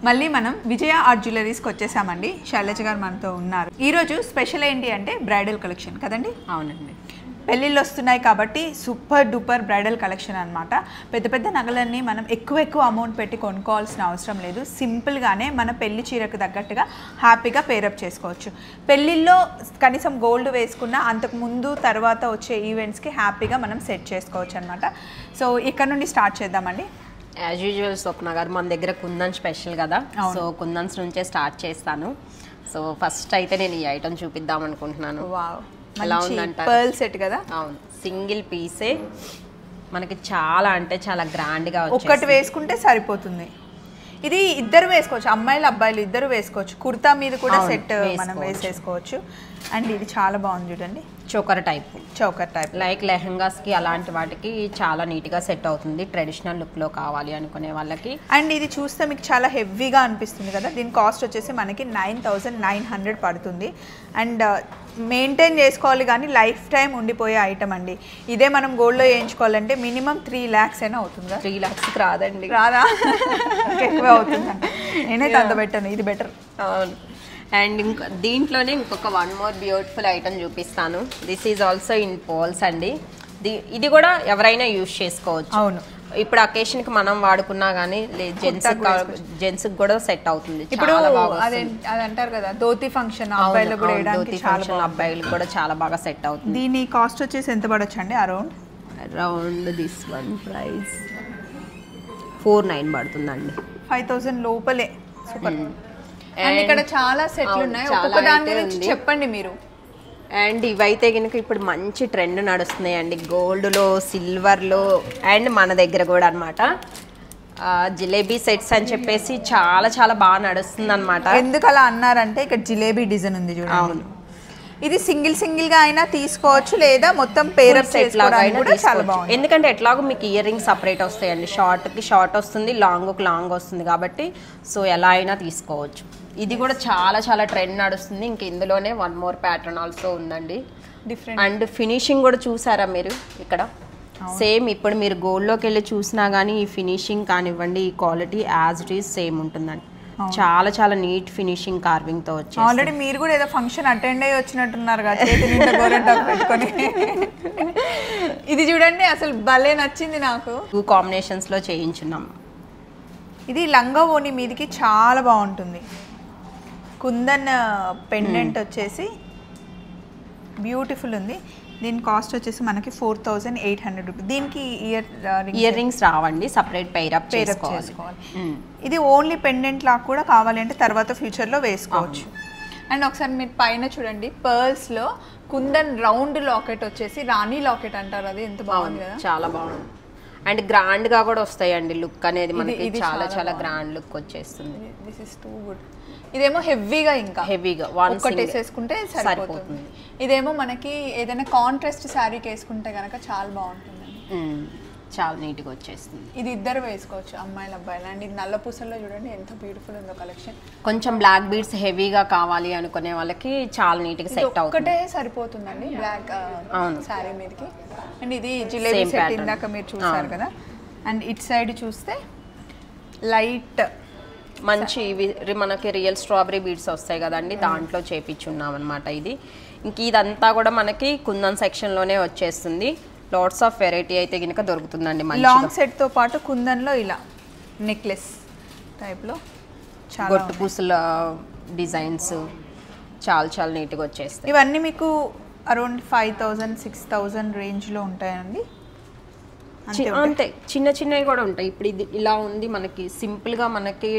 మళ్ళీ మనం విజయ ఆర్ట్ జ్యువెలరీస్కి వచ్చేసామండి. శైలజ గారు మనతో ఉన్నారు. ఈరోజు స్పెషల్ ఏంటి అంటే బ్రైడల్ కలెక్షన్ కదండి. అవునండి, పెళ్ళిళ్ళు వస్తున్నాయి కాబట్టి సూపర్ డూపర్ బ్రైడల్ కలెక్షన్ అనమాట. పెద్ద పెద్ద నగలన్నీ మనం ఎక్కువ అమౌంట్ పెట్టి కొనుక్కోవాల్సిన అవసరం లేదు. సింపుల్గానే మన పెళ్లి చీరకు తగ్గట్టుగా హ్యాపీగా పేరప్ చేసుకోవచ్చు. పెళ్ళిళ్ళలో కనీసం గోల్డ్ వేసుకున్న అంతకు ముందు తర్వాత వచ్చే ఈవెంట్స్కి హ్యాపీగా మనం సెట్ చేసుకోవచ్చు అనమాట. సో ఇక్కడ నుండి స్టార్ట్ చేద్దామండి. యాజ్ యూజువల్ స్వప్న గారు మన దగ్గర కుందన్ స్పెషల్ కదా, సో కుందన్స్ నుంచే స్టార్ట్ చేస్తాను. సో ఫస్ట్ అయితే నేను ఈ ఐటమ్ చూపిద్దాం అనుకుంటున్నాను. ఎలా ఉందంటే పర్ల్ సెట్ కదా. అవును, సింగిల్ పీసే మనకి చాలా అంటే చాలా గ్రాండ్గా ఒక్కటి వేసుకుంటే సరిపోతుంది. ఇది ఇద్దరు వేసుకోవచ్చు, అమ్మాయిలు అబ్బాయిలు ఇద్దరు వేసుకోవచ్చు. కుర్తా మీద కూడా సెట్ మనం వేసేసుకోవచ్చు. అండ్ ఇది చాలా బాగుంది చూడండి, చోకర్ టైప్ లైక్ లెహంగాస్కి అలాంటి వాటికి చాలా నీట్గా సెట్ అవుతుంది, ట్రెడిషనల్ లుక్లో కావాలి అనుకునే వాళ్ళకి. అండ్ ఇది చూస్తే మీకు చాలా హెవీగా అనిపిస్తుంది కదా. దీని కాస్ట్ వచ్చేసి మనకి 9,900 పడుతుంది. అండ్ మెయింటైన్ చేసుకోవాలి కానీ లైఫ్ టైం ఉండిపోయే ఐటమ్ అండి. ఇదే మనం గోల్డ్లో వేయించుకోవాలంటే మినిమం 3 lakhs అయినా అవుతుంది. 3 lakhsకి రాదండి, రాదా? ఎక్కువ అవుతుందండి. నేనైతే అంత పెట్టాను, ఇది బెటర్. అవును. అండ్ దీంట్లోనే ఇంకొక వన్ మోర్ బ్యూటిఫుల్ ఐటమ్ చూపిస్తాను. This is also in pearls అండి. ఇది కూడా ఎవరైనా యూజ్ చేసుకోవచ్చు. అవును, ఇప్పుడు అకేషన్కి మనం వాడుకున్నా కానీ జెంట్స్ కూడా సెట్ అవుతుంది. ఇప్పుడు అది అంటారు కదా ధోతి ఫంక్షన్ అబ్బాయిలు కూడా వేయడానికి అబ్బాయిలు కూడా చాలా బాగా సెట్ అవుతుంది. దీని కాస్ట్ వచ్చేసి ఎంత పడొచ్చు అండి? అరౌండ్ దిస్ వన్ ప్రైస్ 4,900 పడుతుందండి. 5,000 లోపలే. సూపర్. అండ్ ఇక్కడ చాలా సెట్లు ఉన్నాయి, ఒక్కొక్క దాని గురించి చెప్పండి మీరు. అండ్ ఇవైతే కనుక ఇప్పుడు మంచి ట్రెండ్ నడుస్తున్నాయండి, గోల్డ్లో, సిల్వర్లో, అండ్ మన దగ్గర కూడా అనమాట జిలేబీ సెట్స్ అని చెప్పేసి చాలా చాలా బాగా నడుస్తుంది అనమాట. ఎందుకు అలా అన్నారంటే ఇక్కడ జిలేబీ డిజైన్ ఉంది చూడండి. అవును, ఇది సింగిల్ గా అయినా తీసుకోవచ్చు, లేదా మొత్తం పేరప్ చేసుకోవడానికి కూడా చాలా బాగుంది. ఎందుకంటే ఎట్లాగో మీకు ఇయర్ రింగ్స్ సపరేట్ వస్తాయండి, షార్ట్కి షార్ట్ వస్తుంది, లాంగ్కి లాంగ్ వస్తుంది కాబట్టి సో ఎలా అయినా తీసుకోవచ్చు. ఇది కూడా చాలా చాలా ట్రెండ్ నడుస్తుంది. ఇంక ఇందులోనే వన్ మోర్ ప్యాటర్న్ ఆల్సో ఉందండి, డిఫరెంట్. అండ్ ఫినిషింగ్ కూడా చూసారా మీరు ఇక్కడ? సేమ్ ఇప్పుడు మీరు గోల్డ్లోకి వెళ్ళి చూసినా కానీ ఈ ఫినిషింగ్ కానివ్వండి, ఈ quality as it is same ఉంటుందండి. చాలా చాలా నీట్ ఫినిషింగ్ కార్వింగ్ తో వచ్చి. ఆల్రెడీ మీరు కూడా ఏదో ఫంక్షన్ అటెండ్ అయ్యి వచ్చినట్టున్నారు కదా, చేతి నిండా గోరెంటాకు పెట్టుకొని. ఇది చూడండి, అసలు భలే నచ్చింది నాకు. 2 కాంబినేషన్స్ లో చేయించున్నాం. ఇది లంగా ఓని మీదికి చాలా బాగుంటుంది. కుందన్ పెండెంట్ వచ్చేసి బ్యూటిఫుల్ ఉంది. దీని కాస్ట్ వచ్చేసి మనకి 4,800 రూపీస్. దీనికి ఇయర్ రింగ్స్ రావండి, సపరేట్ పేరప్ చేసుకోవాలి. ఇది ఓన్లీ పెండెంట్ లాగా కూడా కావాలి అంటే తర్వాత ఫ్యూచర్లో వేసుకోవచ్చు. అండ్ ఒకసారి మీరు పైన చూడండి, పర్ల్స్లో కుందన్ రౌండ్ లాకెట్ వచ్చేసి రాణి లాకెట్ అంటారు, అది ఎంత బాగుంది కదా, చాలా బాగుంది. అండ్ గ్రాండ్ గా కూడా వస్తాయండి, లుక్ అనేది మనకి చాలా చాలా గ్రాండ్ లుక్ వచ్చేస్తుంది. This is too good. ఇదేమో హెవీగా ఒక్కటి వేసేసుకుంటే సరిపోతుంది. ఇదేమో మనకి ఏదైనా కాంట్రాస్ట్ శారీకి వేసుకుంటే కనుక చాలా బాగుంటుంది, చాలా నీట్గా వచ్చేస్తుంది. ఇది ఇద్దరు వేసుకోవచ్చు, అమ్మాయిలు అబ్బాయిలు. అండ్ ఇది నల్ల పూసల్లో చూడండి ఎంత బ్యూటిఫుల్ ఉందో కలెక్షన్. కొంచెం బ్లాక్ బీడ్స్ హెవీగా కావాలి అనుకునే వాళ్ళకి చాలా నీట్గా సెట్ అవుతుంది. ఒకటే సరిపోతుందండి బ్లాక్ శారీ మీదకి. అండ్ ఇది జిలేబీ సెట్ ఇందాక మీరు చూసారు కదా. అండ్ ఇటు సైడ్ చూస్తే లైట్ మంచి మనకి రియల్ స్ట్రాబెరీ బీడ్స్ వస్తాయి కదండి, దాంట్లో చేపించున్నాం అనమాట. ఇది ఇంక ఇదంతా కూడా మనకి కుందన్ సెక్షన్లోనే వచ్చేస్తుంది. లాట్స్ ఆఫ్ వెరైటీ అయితే కనుక దొరుకుతుందండి. లాంగ్ సెట్ తో పాటు కుందన్లో ఇలా నెక్లెస్ టైప్లో గొట్టు పూసల డిజైన్స్ చాలా చాలా నీట్గా వచ్చేస్తాయి. ఇవన్నీ మీకు అరౌండ్ 5,000 6,000 రేంజ్లో ఉంటాయండి. అంతే, చిన్న చిన్నవి కూడా ఉంటాయి. ఇప్పుడు ఇది ఇలా ఉంది మనకి సింపుల్గా, మనకి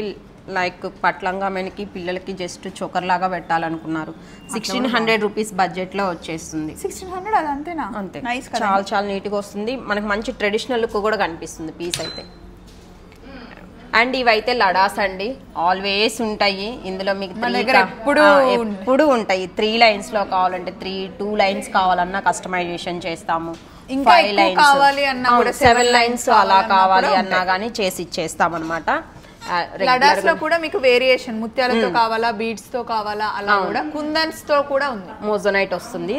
లైక్ పట్లంగా మనకి పిల్లలకి జస్ట్ చోకర్ లాగా పెట్టాలనుకున్నారు, 1,600 రూపీస్ బడ్జెట్లో వచ్చేస్తుంది. 1,600 అది అంతేనా? అంతే, చాలా చాలా నీట్గా వస్తుంది. మనకి మంచి ట్రెడిషనల్ లుక్ కూడా కనిపిస్తుంది పీస్ అయితే. అండ్ ఇవైతే లడాస్ అండి, ఆల్వేస్ ఉంటాయి ఇందులో. మీకు ఎప్పుడు ఉంటాయి. 3 lines లో కావాలంటే 2 lines కావాలన్నా కస్టమైజేషన్ చేస్తాము. 5 lines కావాలి అన్నా కూడా 7 lines అలా కావాలి అన్నా కానీ చేసి ఇచ్చేస్తాం అనమాట. లడాస్ లో కూడా మీకు వేరియేషన్, ముత్యాలతో కావాలా, బీడ్స్ తో కావాలా, అలా కూడా కుందన్స్ తో కూడా ఉంది. మోజనైట్ వస్తుంది,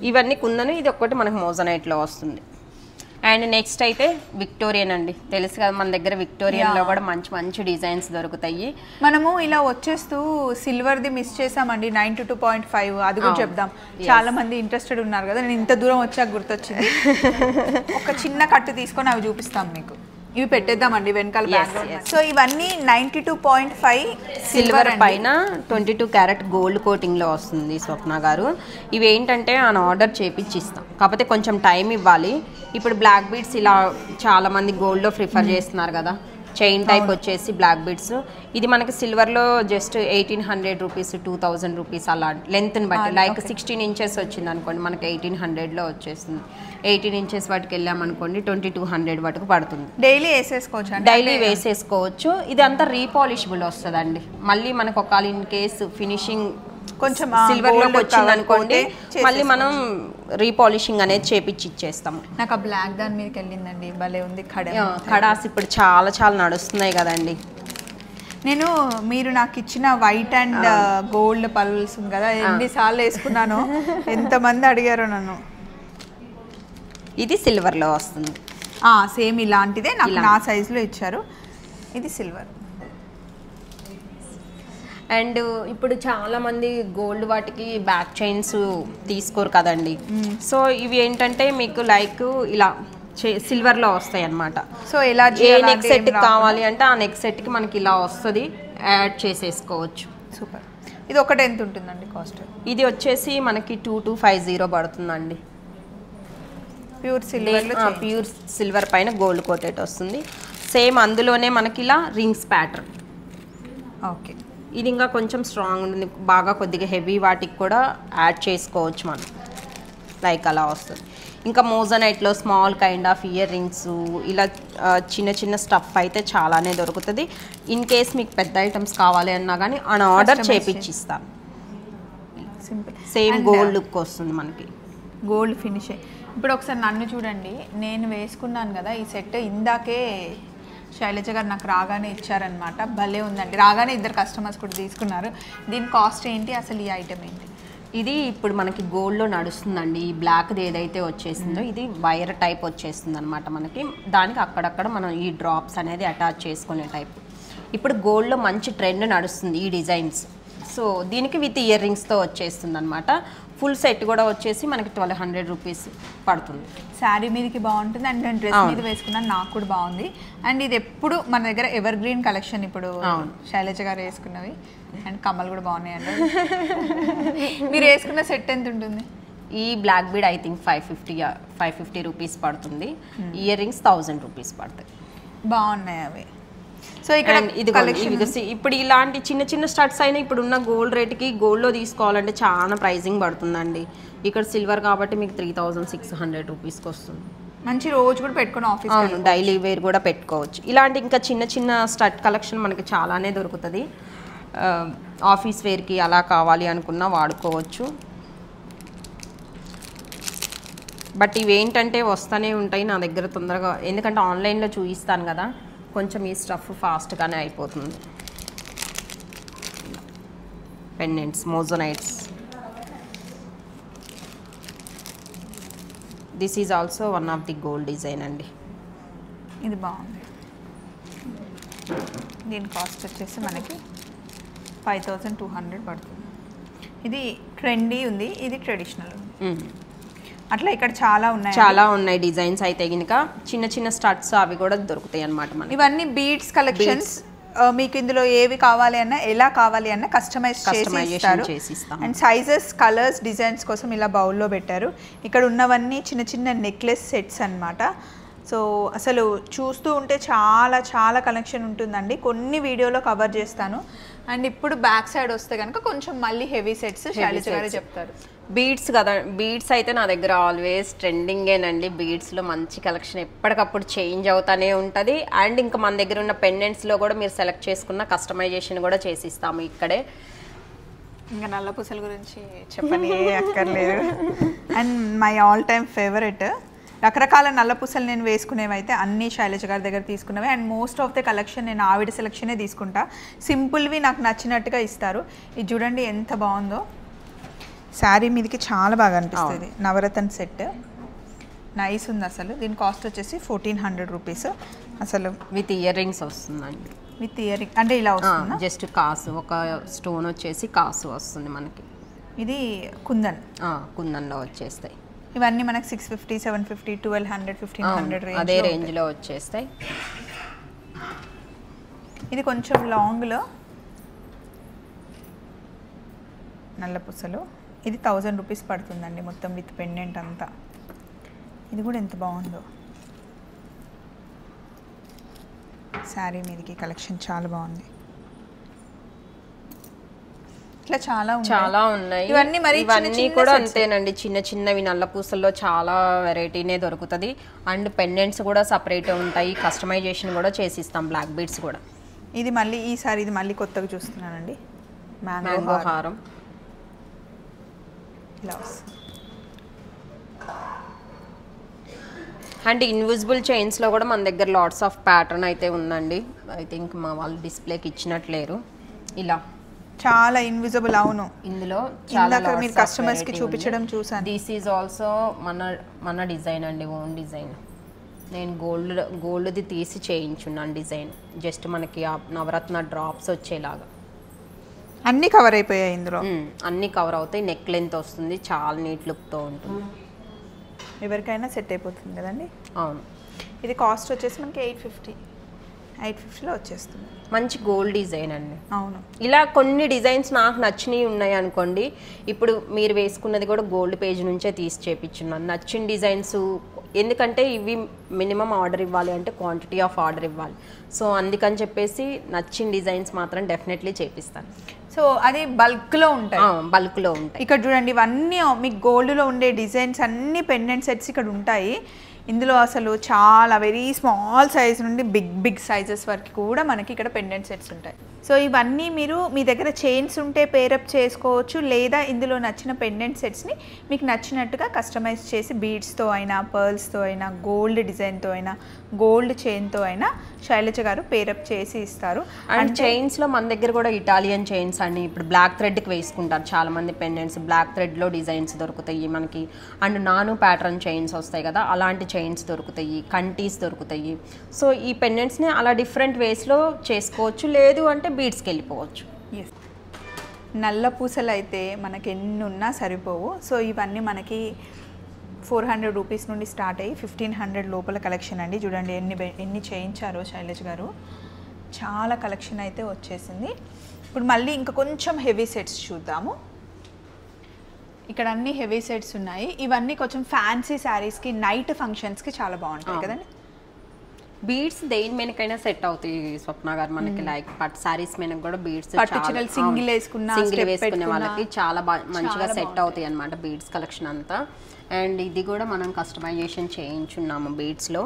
ఇవన్నీ కుందన్, ఇది ఒక్కటి మనకు మోజనైట్ లో వస్తుంది. అండ్ నెక్స్ట్ అయితే విక్టోరియన్ అండి, తెలుసు కదా మన దగ్గర విక్టోరియన్ లో కూడా మంచి మంచి డిజైన్స్ దొరుకుతాయి. మనము ఇలా వచ్చేస్తూ సిల్వర్ది మిస్ చేసామండి 92.5, అది కూడా చెప్దాం. చాలా మంది ఇంట్రెస్టెడ్ ఉన్నారు కదా, నేను ఇంత దూరం వచ్చాక గుర్తొచ్చింది. ఒక చిన్న కట్టు తీసుకొని అవి చూపిస్తాం మీకు, ఇవి పెట్టేద్దామండి వెనకాల బ్యాక్గ్రౌండ్. సో ఇవన్నీ 92.5 సిల్వర్ పైన 22 క్యారెట్ గోల్డ్ కోటింగ్ లో వస్తుంది స్వప్న గారు. ఇవి ఏంటంటే ఆన్ ఆర్డర్ చేపించి ఇస్తాం, కాకపోతే కొంచెం టైం ఇవ్వాలి. ఇప్పుడు బ్లాక్ బీడ్స్ ఇలా చాలా మంది గోల్డ్ లో ప్రిఫర్ చేస్తున్నారు కదా, చైన్ టైప్ వచ్చేసి బ్లాక్ బీడ్స్. ఇది మనకి సిల్వర్లో జస్ట్ 1800 రూపీస్ 2000 రూపీస్ అలా లెంత్ని బట్టి. లైక్ 16 ఇంచెస్ వచ్చింది అనుకోండి మనకి 1800లో వచ్చేస్తుంది. 18 ఇంచెస్ వాటికి వెళ్ళామనుకోండి 2200 వరకు పడుతుంది. డైలీ వేసేసుకోవచ్చు, డైలీ వేసేసుకోవచ్చు. ఇది అంతా రీపాలిషబుల్ వస్తుందండి. మళ్ళీ మనకు ఒకవేళ ఇన్ కేసు ఫినిషింగ్ కొంచెం సిల్వర్ లోకి వచ్చింది అనుకోండి, మళ్ళీ మనం రీపాలిషింగ్ అనేది చేపించి ఇచ్చేస్తాము. నాకు ఆ బ్లాక్ దాని మీదకి వెళ్ళిందండి, భలే ఉంది. ఖడాస్ ఇప్పుడు చాలా చాలా నడుస్తున్నాయి కదండి. నేను మీరు నాకు ఇచ్చిన వైట్ అండ్ గోల్డ్ పల్స్ ఉంది కదా, ఎన్నిసార్లు వేసుకున్నాను, ఎంతమంది అడిగారో నన్ను. ఇది సిల్వర్లో వస్తుంది, సేమ్ ఇలాంటిదే నాకు నా సైజులో ఇచ్చారు. ఇది సిల్వర్. అండ్ ఇప్పుడు చాలా మంది గోల్డ్ వాటికి బ్యాక్ చైన్స్ తీసుకోరు కదండి. సో ఇవి ఏంటంటే మీకు లైక్ ఇలా సిల్వర్లో వస్తాయి అన్నమాట. సో ఎలా ఏ నెక్ సెట్ కావాలి అంటే ఆ నెక్ సెట్కి మనకి ఇలా వస్తుంది, యాడ్ చేసేసుకోవచ్చు. సూపర్. ఇది ఒకటి ఎంత ఉంటుందండి కాస్ట్? ఇది వచ్చేసి మనకి 2250 పడుతుందండి. ప్యూర్ సిల్వర్, ప్యూర్ సిల్వర్ పైన గోల్డ్ కోటెడ్ వస్తుంది. సేమ్ అందులోనే మనకి ఇలా రింగ్స్ ప్యాటర్న్. ఓకే, ఇది ఇంకా కొంచెం స్ట్రాంగ్ ఉంటుంది, బాగా కొద్దిగా హెవీ వాటికి కూడా యాడ్ చేసుకోవచ్చు మనం, లైక్ అలా వస్తుంది. ఇంకా మోజనైట్లో small kind of earrings, ఇలా చిన్న చిన్న స్టఫ్ అయితే చాలానే దొరుకుతుంది. ఇన్ కేస్ మీకు పెద్ద ఐటమ్స్ కావాలి అన్నా కానీ ఆన్ ఆర్డర్ చేపించి ఇస్తాను. సింపుల్, సేమ్ గోల్డ్ లుక్ వస్తుంది మనకి, గోల్డ్ ఫినిష్. ఇప్పుడు ఒకసారి నన్ను చూడండి, నేను వేసుకున్నాను కదా ఈ సెట్, ఇందాకే శైలజ గారు నాకు రాగానే ఇచ్చారనమాట. భలే ఉందండి, రాగానే ఇద్దరు కస్టమర్స్ కూడా తీసుకున్నారు. దీని కాస్ట్ ఏంటి అసలు, ఈ ఐటమ్ ఏంటి? ఇది ఇప్పుడు మనకి గోల్డ్లో నడుస్తుందండి. ఈ బ్లాక్ది ఏదైతే వచ్చేసిందో ఇది వైర్ టైప్ వచ్చేస్తుంది అనమాట మనకి. దానికి అక్కడక్కడ మనం ఈ డ్రాప్స్ అనేది అటాచ్ చేసుకునే టైప్. ఇప్పుడు గోల్డ్లో మంచి ట్రెండ్ నడుస్తుంది ఈ డిజైన్స్. సో దీనికి విత్ ఇయర్ రింగ్స్తో వచ్చేస్తుంది అనమాట. ఫుల్ సెట్ కూడా వచ్చేసి మనకి 1200 రూపీస్ పడుతుంది. శారీ మీదకి బాగుంటుంది అండ్ నేను డ్రెస్ మీద వేసుకున్నాను, నాకు కూడా బాగుంది. అండ్ ఇది ఎప్పుడు మన దగ్గర ఎవర్ గ్రీన్ కలెక్షన్, ఇప్పుడు శైలజ గారు వేసుకున్నవి. అండ్ కమ్మలు కూడా బాగున్నాయండి. మీరు వేసుకున్న సెట్ ఎంత ఉంటుంది? ఈ black bead I think 550 rupees పడుతుంది. ఇయర్ రింగ్స్ 1000 రూపీస్ పడుతుంది. బాగున్నాయి అవి. సో ఇక్కడ ఇప్పుడు ఇలాంటి చిన్న చిన్న స్టడ్స్ అయినా ఇప్పుడు ఉన్న గోల్డ్ రేట్కి గోల్డ్లో తీసుకోవాలంటే చాలా ప్రైజింగ్ పడుతుందండి. ఇక్కడ సిల్వర్ కాబట్టి మీకు 3600 రూపీస్కి వస్తుంది. మంచి రోజు కూడా పెట్టుకుని ఆఫీస్, డైలీ వేర్ కూడా పెట్టుకోవచ్చు. ఇలాంటి ఇంకా చిన్న చిన్న స్టడ్ కలెక్షన్ మనకి చాలానే దొరుకుతుంది. ఆఫీస్ వేర్కి అలా కావాలి అనుకున్నా వాడుకోవచ్చు. బట్ ఇవేంటంటే వస్తూనే ఉంటాయి నా దగ్గర తొందరగా, ఎందుకంటే ఆన్లైన్లో చూపిస్తాను కదా, కొంచెం ఈ స్టఫ్ ఫాస్ట్గానే అయిపోతుంది. Pendants, Mojo Nights. This is also one of the gold design అండి. ఇది బాగుంది. దీని కాస్ట్ వచ్చేసి మనకి 5200 పడుతుంది. ఇది ట్రెండీ ఉంది, ఇది ట్రెడిషనల్ ఉంది. అట్లా ఇక్కడ చాలా ఉన్నాయి డిజైన్స్ అయితే గినక చిన్న చిన్న స్టడ్స్ అవి కూడా దొరుకుతాయి అన్నమాట మనకి. ఇవన్నీ బీడ్స్ కలెక్షన్స్. మీకు ఇందులో ఏవి కావాలి అన్నా ఎలా కావాలి అన్నా కస్టమైజేషన్ చేసి ఇస్తారు. అండ్ సైజెస్, కలర్స్, డిజైన్స్ కోసం ఇలా బౌల్లో పెట్టారు. ఇక్కడ ఉన్నవన్నీ చిన్న చిన్న నెక్లెస్ సెట్స్ అన్నమాట. సో అసలు చూస్తూ ఉంటే చాలా చాలా కలెక్షన్ ఉంటుందండి. కొన్ని వీడియోలో కవర్ చేస్తాను. అండ్ ఇప్పుడు బ్యాక్ సైడ్ వస్తే కనుక కొంచెం మళ్ళీ హెవీ సెట్స్ శైలజ గారు చెప్తారు. బీడ్స్ కదా, బీడ్స్ అయితే నా దగ్గర ఆల్వేస్ ట్రెండింగేనండి. బీడ్స్లో మంచి కలెక్షన్ ఎప్పటికప్పుడు చేంజ్ అవుతానే ఉంటుంది. అండ్ ఇంకా మన దగ్గర ఉన్న పెండెంట్స్లో కూడా మీరు సెలెక్ట్ చేసుకున్న కస్టమైజేషన్ కూడా చేసిస్తాము ఇక్కడే. ఇంకా నల్ల పూసల గురించి చెప్పని అక్కర్లేదు. And my all time favourite, రకరకాల నల్ల పూసలు నేను వేసుకునేవి అయితే అన్ని శైలజ గారి దగ్గర తీసుకునేవి. And most of the collection నేను ఆవిడ సెలెక్షనే తీసుకుంటా. సింపుల్వి నాకు నచ్చినట్టుగా ఇస్తారు. ఇది చూడండి ఎంత బాగుందో, శారీ మీదకి చాలా బాగా అనిపిస్తుంది. నవరత్న సెట్ నైస్ ఉంది అసలు. దీని కాస్ట్ వచ్చేసి 1400 రూపీస్. అసలు విత్ ఇయర్ రింగ్స్ వస్తుందండి. విత్ ఇయర్ రింగ్ అంటే ఇలా వస్తుందా? జస్ట్ కాసు, ఒక స్టోన్ వచ్చేసి కాసు వస్తుంది మనకి. ఇది కుందన్, కుందన్లో వచ్చేస్తాయి. ఇవన్నీ మనకి 650, 750, 1200, 1500 రేంజ్, అదే రేంజ్లో వచ్చేస్తాయి. ఇది కొంచెం లాంగ్లో నల్ల పూసలు. ఇది 1000 రూపీస్ పడుతుందండి మొత్తం విత్ పెండెంట్ అంతా. ఇది కూడా ఎంత బాగుందో. శారీ మీదకి కలెక్షన్ చాలా బాగుంది. ఇట్లా చాలా ఉన్నాయి. ఇవన్నీ కూడా అంతేనండి, చిన్న చిన్నవి నల్ల పూసల్లో చాలా వెరైటీనే దొరుకుతుంది. అండ్ పెండెంట్స్ కూడా సపరేట్ ఉంటాయి, కస్టమైజేషన్ కూడా చేసిస్తాం, బ్లాక్ బీడ్స్ కూడా. ఇది మళ్ళీ ఈసారి ఇది మళ్ళీ కొత్తగా చూస్తున్నానండి, మ్యాంగో హారం. ఇలా వస్తుంది. అండ్ ఇన్విజిబుల్ చైన్స్లో కూడా మన దగ్గర లాట్స్ ఆఫ్ ప్యాటర్న్ అయితే ఉందండి. ఐ థింక్ మా వాళ్ళు డిస్ప్లేకి ఇచ్చినట్లేరు. ఇలా చాలా ఇన్విజిబుల్. అవును, ఇందులో మీరు కస్టమర్స్ కి చూపించడం చూసాను. దిస్ ఈజ్ ఆల్సో మన డిజైన్ అండి, ఓన్ డిజైన్. నేను గోల్డ్ది తీసి చేయించున్నాను డిజైన్, జస్ట్ మనకి నవరత్న డ్రాప్స్ వచ్చేలాగా. అన్నీ కవర్ అయిపోయాయి ఇందులో. అన్నీ కవర్ అవుతాయి. నెక్ లెంత్ వస్తుంది, చాలా నీట్ లుక్తో ఉంటుంది. ఎవరికైనా సెట్ అయిపోతుంది కదండి. అవును. ఇది కాస్ట్ వచ్చేసి మనకి 850లో వచ్చేస్తుంది. మంచి గోల్డ్ డిజైన్ అండి. అవును. ఇలా కొన్ని డిజైన్స్ నాకు నచ్చినవి ఉన్నాయి అనుకోండి. ఇప్పుడు మీరు వేసుకున్నది కూడా గోల్డ్ పేజ్ నుంచే తీసి చేపించున్నాను. నచ్చిన డిజైన్స్, ఎందుకంటే ఇవి మినిమం ఆర్డర్ ఇవ్వాలి అంటే క్వాంటిటీ ఆఫ్ ఆర్డర్ ఇవ్వాలి. సో అందుకని చెప్పేసి నచ్చిన డిజైన్స్ మాత్రం డెఫినెట్లీ చేపిస్తాను. సో అది బల్క్లో ఉంటాయి. బల్క్లో ఉంటాయి. ఇక్కడ చూడండి, ఇవన్నీ మీకు గోల్డ్లో ఉండే డిజైన్స్ అన్ని పెండెంట్ సెట్స్ ఇక్కడ ఉంటాయి. ఇందులో అసలు చాలా వెరీ స్మాల్ సైజ్ నుండి బిగ్ సైజెస్ వరకు కూడా మనకి ఇక్కడ పెండెంట్ సెట్స్ ఉంటాయి. సో ఇవన్నీ మీరు మీ దగ్గర చైన్స్ ఉంటే పేరప్ చేసుకోవచ్చు, లేదా ఇందులో నచ్చిన పెండెంట్ సెట్స్ని మీకు నచ్చినట్టుగా కస్టమైజ్ చేసి బీడ్స్తో అయినా, పర్ల్స్తో అయినా, గోల్డ్ డిజైన్తో అయినా, గోల్డ్ చైన్తో అయినా శైలజ గారు పేరప్ చేసి ఇస్తారు. అండ్ చైన్స్లో మన దగ్గర కూడా ఇటాలియన్ చైన్స్ అండి. ఇప్పుడు బ్లాక్ థ్రెడ్కి వేసుకుంటారు చాలామంది పెండెంట్స్, బ్లాక్ థ్రెడ్లో డిజైన్స్ దొరుకుతాయి మనకి. అండ్ నాను ప్యాటర్న్ చైన్స్ వస్తాయి కదా, అలాంటి చైన్స్ దొరుకుతాయి, కంటీస్ దొరుకుతాయి. సో ఈ పెండెంట్స్ని అలా డిఫరెంట్ వేస్లో చేసుకోవచ్చు, లేదు అంటే బీడ్స్కి వెళ్ళిపోవచ్చు. ఎస్, నల్ల పూసలు అయితే మనకి ఎన్ని ఉన్నా సరిపోవు. సో ఇవన్నీ మనకి 400 రూపీస్ నుండి స్టార్ట్ అయ్యి 1500 లోపల కలెక్షన్ అండి. చూడండి ఎన్ని చేయించారో శైలజ గారు. చాలా కలెక్షన్ అయితే వచ్చేసింది. ఇప్పుడు మళ్ళీ ఇంకా కొంచెం హెవీ సెట్స్ చూద్దాము. ఇక్కడ అన్ని హెవీ సెట్స్ ఉన్నాయి. ఇవన్నీ కొంచెం ఫ్యాన్సీ శారీస్కి, నైట్ ఫంక్షన్స్కి చాలా బాగుంటాయి కదండి. బీడ్స్ దేని మీదకైనా సెట్ అవుతాయి స్వప్న గారు మనకి. లైక్ పట్టు శారీస్ మీద కూడా బీడ్స్ సింగిల్ వేసుకునే వాళ్ళకి చాలా మంచిగా సెట్ అవుతాయి అన్నమాట బీడ్స్ కలెక్షన్ అంతా. అండ్ ఇది కూడా మనం కస్టమైజేషన్ చేయించున్నాము బీడ్స్లో,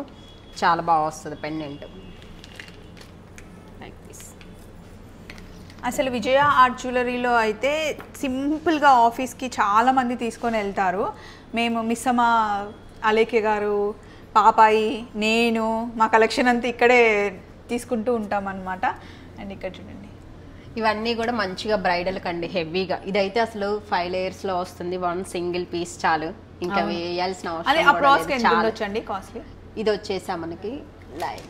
చాలా బాగా వస్తుంది పెండెంట్. Like this. అసలు విజయ ఆర్ట్ జ్యువెలరీలో అయితే సింపుల్గా ఆఫీస్కి చాలామంది తీసుకొని వెళ్తారు. మేము మిస్సమ్మ, అలేఖ్య గారు, పాపాయి, నేను, మా కలెక్షన్ అంతా ఇక్కడే తీసుకుంటూ ఉంటాం అన్నమాట. అండ్ ఇక్కడ చూడండి, ఇవన్నీ కూడా మంచిగా బ్రైడల్ కండి, హెవీగా. ఇదైతే అసలు 5 layers వస్తుంది, 1 సింగిల్ పీస్ చాలు, ఇంకా వేయాల్సిన అవసరం వచ్చండి. కాస్ట్లీ ఇది వచ్చేసా మనకి లైక్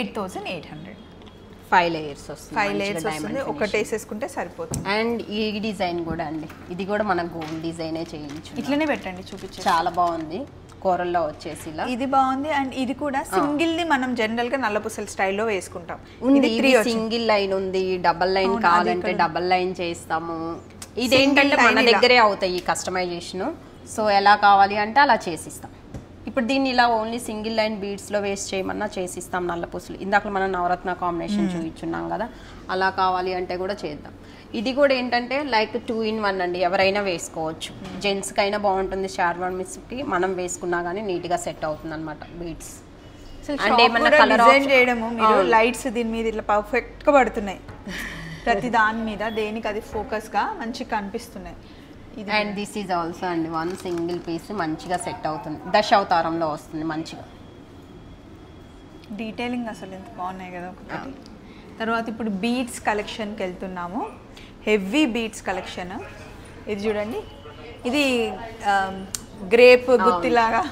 8,800. 5 layers వస్తుంది. 5 layers వస్తుంది, ఒకటి వేసేసుకుంటే సరిపోతుంది. అండ్ ఈ డిజైన్ కూడా అండి, ఇది కూడా మన గోల్డ్ డిజైనే చేయించు. ఇట్లనే పెట్టండి, చూపించండి. చాలా బాగుంది, కూరల్లో వచ్చేసి ఇలా. ఇది బాగుంది. అండ్ ఇది కూడా సింగిల్ ది మనం జనరల్ గా నల్లపూసల స్టైల్లో వేసుకుంటాం. ఇది సింగిల్ లైన్ ఉంది, డబల్ లైన్ కావాలంటే డబల్ లైన్ చేస్తాము. ఇదేంటంటే మన దగ్గరే అవుతాయి కస్టమైజేషన్. సో ఎలా కావాలి అంటే అలా చేసిస్తాం. ఇప్పుడు దీన్ని ఇలా ఓన్లీ సింగిల్ లైన్ బీడ్స్లో వేస్ట్ చేయమన్నా చేసిస్తాం నల్లపూసలు. ఇందాక మనం నవరత్న కాంబినేషన్ చూపించున్నాం కదా, అలా కావాలి అంటే కూడా చేద్దాం. ఇది కూడా ఏంటంటే లైక్ 2 in 1 అండి, ఎవరైనా వేసుకోవచ్చు. జెంట్స్కి అయినా బాగుంటుంది, షార్వాన్ మిస్కి మనం వేసుకున్నా కానీ నీట్గా సెట్ అవుతుంది అనమాట బీడ్స్. అంటే ఏమన్నా కలర్ చేయడము, మీరు లైట్స్ దీని మీద ఇట్లా పర్ఫెక్ట్గా పడుతున్నాయి, ప్రతి దాని మీద దేనికి అది ఫోకస్గా మంచిగా కనిపిస్తున్నాయి. అండ్ దిస్ ఈజ్ ఆల్సో అండి 1 సింగిల్ పీస్ మంచిగా సెట్ అవుతుంది, దశావతారంలో వస్తుంది మంచిగా. డీటెయిలింగ్ అసలు ఎంత బాగున్నాయి కదా ఒకటి. తర్వాత ఇప్పుడు బీడ్స్ కలెక్షన్కి వెళ్తున్నాము. Heavy beads collection. ఇది చూడండి, ఇది గ్రేప్ గుత్తిలాగా.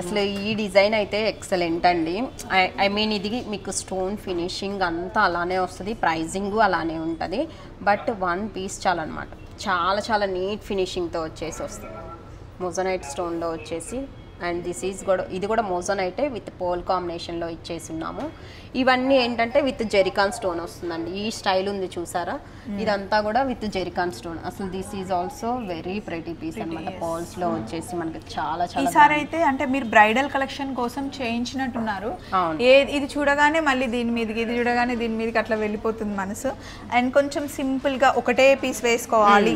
అసలు ఈ డిజైన్ అయితే ఎక్సలెంట్ అండి. ఐ మీన్ ఇది మీకు స్టోన్ ఫినిషింగ్ అంతా అలానే వస్తుంది, ప్రైజింగ్ అలానే ఉంటుంది. బట్ వన్ పీస్ చాలన్నమాట. చాలా చాలా నీట్ ఫినిషింగ్తో వచ్చేసి వస్తుంది. మోజనైట్ స్టోన్లో వచ్చేసి, అండ్ ఇది కూడా మోజనైటే విత్ పోల్ కాంబినేషన్లో ఇచ్చేసి ఉన్నాము. ఇవన్నీ ఏంటంటే విత్ జెరికాన్ స్టోన్ వస్తుందండి. ఈ స్టైల్ ఉంది చూసారా, ఇదంతా కూడా విత్ జెరికాన్ స్టోన్. అసలు this is also very pretty piece అనమాట. పోల్స్లో వచ్చేసి మనకి చాలా చాలా. ఈసారి అయితే అంటే మీరు బ్రైడల్ కలెక్షన్ కోసం చేయించినట్టున్నారు. ఇది చూడగానే మళ్ళీ దీని మీదకి, ఇది చూడగానే దీని మీదకి అట్లా వెళ్ళిపోతుంది మనసు. అండ్ కొంచెం సింపుల్గా ఒకటే పీస్ వేసుకోవాలి,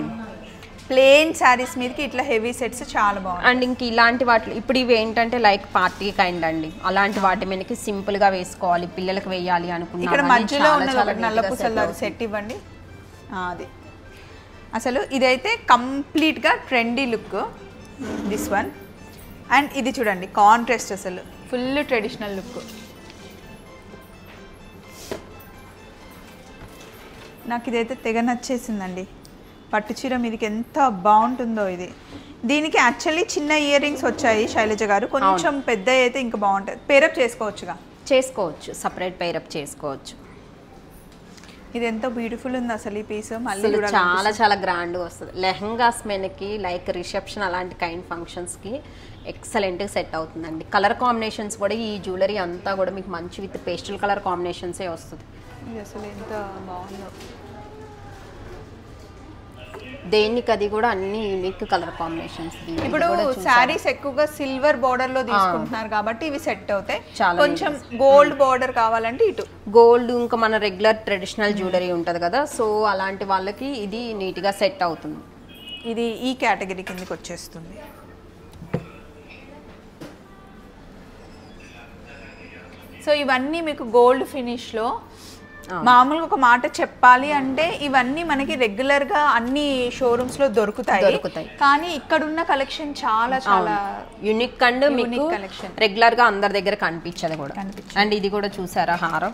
ప్లెయిన్ శారీస్ మీదకి ఇట్లా హెవీ సెట్స్ చాలా బాగుంది. అండ్ ఇంక ఇలాంటి వాటి ఇప్పుడు ఇవి ఏంటంటే లైక్ పార్టీ కైండ్ అండి. అలాంటి వాటి మీదకి సింపుల్ గా వేసుకోవాలి, పిల్లలకి వేయాలి అనుకున్నా. ఇక్కడ మధ్యలో ఉన్న నల్ల పూసల సెట్ ఇవ్వండి. అది అసలు ఇదైతే కంప్లీట్ గా trendy look, this one. And ఇది చూడండి కాంట్రాస్ట్, అసలు ఫుల్ ట్రెడిషనల్ లుక్. నాకు ఇదైతే తెగ నచ్చేసిందండి. పట్టు చీర మీదకి ఎంత బాగుంటుందో ఇది. దీనికి యాక్చువల్లీ చిన్న ఇయర్ రింగ్స్ వచ్చాయి శైలజ గారు, కొంచెం పెద్ద అయితే ఇంకా బాగుంటుంది. పేరప్ చేసుకోవచ్చుగా? చేసుకోవచ్చు, సపరేట్ పేరప్ చేసుకోవచ్చు. ఇది ఎంతో బ్యూటిఫుల్ ఉంది అసలు ఈ పీస్. మళ్ళీ చాలా చాలా గ్రాండ్గా వస్తుంది. లెహంగాస్ మనకి లైక్ రిసెప్షన్ అలాంటి కైండ్ ఫంక్షన్స్కి ఎక్సలెంట్గా సెట్ అవుతుందండి. కలర్ కాంబినేషన్స్ కూడా ఈ జ్యువెలరీ అంతా కూడా మీకు మంచి విత్ పేస్టల్ కలర్ కాంబినేషన్సే వస్తుంది. ఇది అసలు ఎంత బాగుందో. దేనికి అది కూడా అన్ని యూనిక్ కలర్ కాంబినేషన్స్. ఇప్పుడు శారీస్ ఎక్కువగా సిల్వర్ బోర్డర్ లో తీసుకుంటున్నారు కాబట్టి ఇవి సెట్ అవుతాయి. కొంచెం గోల్డ్ బోర్డర్ కావాలంటే ఇటు గోల్డ్, ఇంకా మన రెగ్యులర్ ట్రెడిషనల్ జ్యువెలరీ ఉంటుంది కదా, సో అలాంటి వాళ్ళకి ఇది నీట్గా సెట్ అవుతుంది. ఇది ఈ కేటగిరీ కిందకి వచ్చేస్తుంది. సో ఇవన్నీ మీకు గోల్డ్ ఫినిష్ లో. మామూలుగా ఒక మాట చెప్పాలి అంటే ఇవన్నీ మనకి రెగ్యులర్ గా అన్ని షోరూమ్స్ లో దొరుకుతాయి, కానీ ఇక్కడ ఉన్న కలెక్షన్ చాలా చాలా యూనిక్ అండ్ మీకు రెగ్యులర్ గా అందరి దగ్గర కనిపించదు కూడా. అండ్ ఇది కూడా చూసారా హారం,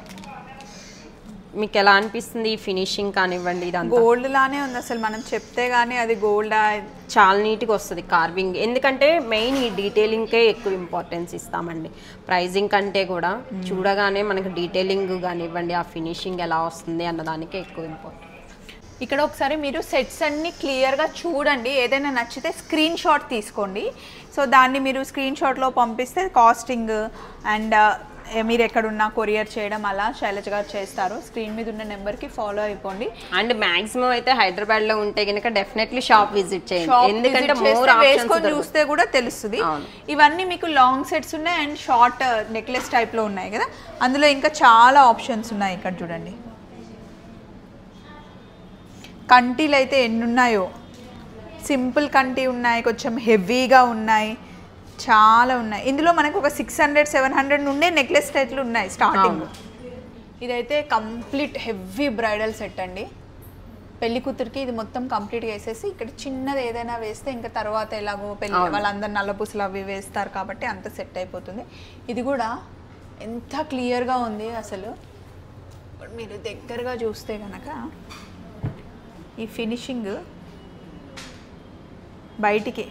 మీకు ఎలా అనిపిస్తుంది ఫినిషింగ్ కానివ్వండి? ఇది గోల్డ్ లానే ఉంది అసలు, మనం చెప్తే గానీ అది గోల్డ్. చాలా నీట్గా వస్తుంది కార్వింగ్. ఎందుకంటే మెయిన్ ఈ డీటెయిలింగ్కే ఎక్కువ ఇంపార్టెన్స్ ఇస్తామండి ప్రైజింగ్ కంటే కూడా. చూడగానే మనకి డీటెయిలింగ్ కానివ్వండి, ఆ ఫినిషింగ్ ఎలా వస్తుంది అన్నదానికే ఎక్కువ ఇంపార్టెంట్. ఇక్కడ ఒకసారి మీరు సెట్స్ అన్ని క్లియర్గా చూడండి. ఏదైనా నచ్చితే స్క్రీన్ షాట్ తీసుకోండి. సో దాన్ని మీరు స్క్రీన్ షాట్లో పంపిస్తే కాస్టింగ్ అండ్ మీరు ఎక్కడున్నా కొరియర్ చేయడం అలా శైలజ గారు చేస్తారు. స్క్రీన్ మీద ఉన్న నెంబర్కి ఫాలో అయిపోండి. అండ్ మాక్సిమం అయితే హైదరాబాద్ లో ఉంటే కనుక డెఫినెట్లీ షాప్ విజిట్ చేయండి, ఎందుకంటే వేసుకొని చూస్తే కూడా తెలుస్తుంది. ఇవన్నీ మీకు లాంగ్ సెట్స్ ఉన్నాయి అండ్ షార్ట్ నెక్లెస్ టైప్ లో ఉన్నాయి కదా, అందులో ఇంకా చాలా ఆప్షన్స్ ఉన్నాయి. ఇక్కడ చూడండి కంటీలు అయితే ఎన్ని ఉన్నాయో. సింపుల్ కంటి ఉన్నాయి, కొంచెం హెవీగా ఉన్నాయి, చాలా ఉన్నాయి. ఇందులో మనకు ఒక 600-700 నుండే నెక్లెస్ సెట్లు ఉన్నాయి స్టార్టింగ్. ఇదైతే కంప్లీట్ హెవీ బ్రైడల్ సెట్ అండి. పెళ్లి కూతురికి ఇది మొత్తం కంప్లీట్గా వేసేసి ఇక్కడ చిన్నది ఏదైనా వేస్తే ఇంకా తర్వాత ఎలాగో పెళ్లి వాళ్ళందరూ నల్లపూసలు అవి వేస్తారు కాబట్టి అంత సెట్ అయిపోతుంది. ఇది కూడా ఎంత క్లియర్గా ఉంది అసలు. మీరు దగ్గరగా చూస్తే కనుక ఈ ఫినిషింగ్ బయటికి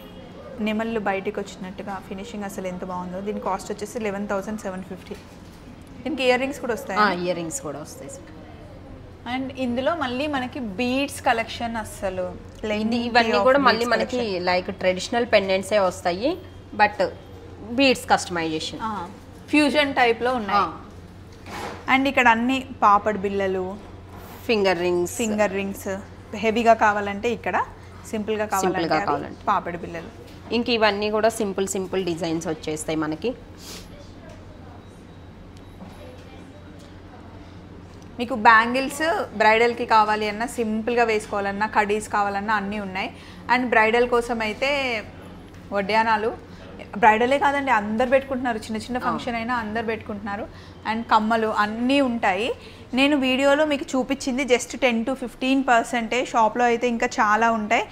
నెమళ్ళు బయటికి వచ్చినట్టుగా ఫినిషింగ్ అసలు ఎంత బాగుందో. దీని కాస్ట్ వచ్చేసి 11,750. దీనికి ఇయర్ రింగ్స్ కూడా వస్తాయి. ఇయర్ రింగ్స్ కూడా వస్తాయి. అండ్ ఇందులో మళ్ళీ మనకి బీడ్స్ కలెక్షన్ అసలు ఇవన్నీ కూడా మళ్ళీ మనకి లైక్ ట్రెడిషనల్ పెండెంట్సే వస్తాయి, బట్ బీడ్స్ కస్టమైజేషన్ ఫ్యూజన్ టైప్లో ఉన్నాయి. అండ్ ఇక్కడ అన్ని పాపడ్ బిళ్ళలు, ఫింగర్ రింగ్స్ హెవీగా కావాలంటే ఇక్కడ, సింపుల్గా కావాలంటే పాపడ్ బిళ్ళలు. ఇంక ఇవన్నీ కూడా సింపుల్ డిజైన్స్ వచ్చేస్తాయి మనకి. మీకు బ్యాంగిల్స్ బ్రైడల్కి కావాలి అన్నా, సింపుల్గా వేసుకోవాలన్నా, కడీస్ కావాలన్నా అన్నీ ఉన్నాయి. అండ్ బ్రైడల్ కోసం అయితే వడ్డానాలు, బ్రైడలే కాదండి అందరు పెట్టుకుంటున్నారు, చిన్న చిన్న ఫంక్షన్ అయినా అందరు పెట్టుకుంటున్నారు. అండ్ కమ్మలు అన్నీ ఉంటాయి. నేను వీడియోలో మీకు చూపించింది జస్ట్ 10-15%. షాప్లో అయితే ఇంకా చాలా ఉంటాయి,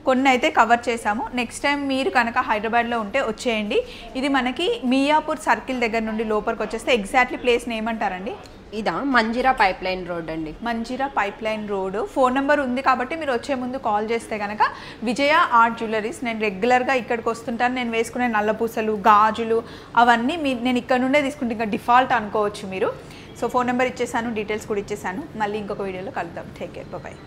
కొన్ని అయితే కవర్ చేసాము. నెక్స్ట్ టైం మీరు కనుక హైదరాబాద్లో ఉంటే వచ్చేయండి. ఇది మనకి మియాపూర్ సర్కిల్ దగ్గర నుండి లోపలికి వచ్చేస్తే ఎగ్జాక్ట్లీ ప్లేస్ని ఏమంటారండి? ఇదా మంజిరా పైప్ లైన్ రోడ్ అండి. Manjeera pipe line road. Phone number ఉంది కాబట్టి మీరు వచ్చే ముందు కాల్ చేస్తే కనుక విజయ ఆర్ట్ జ్యువెలరీస్. నేను రెగ్యులర్గా ఇక్కడికి వస్తుంటాను. నేను వేసుకునే నల్లపూసలు, గాజులు అవన్నీ నేను ఇక్కడ నుండే తీసుకుంటే ఇంకా డిఫాల్ట్ అనుకోవచ్చు మీరు. సో ఫోన్ నెంబర్ ఇచ్చేసాను, డీటెయిల్స్ కూడా ఇచ్చేసాను. మళ్ళీ ఇంకొక వీడియోలో కలుద్దాం. Take care, bye.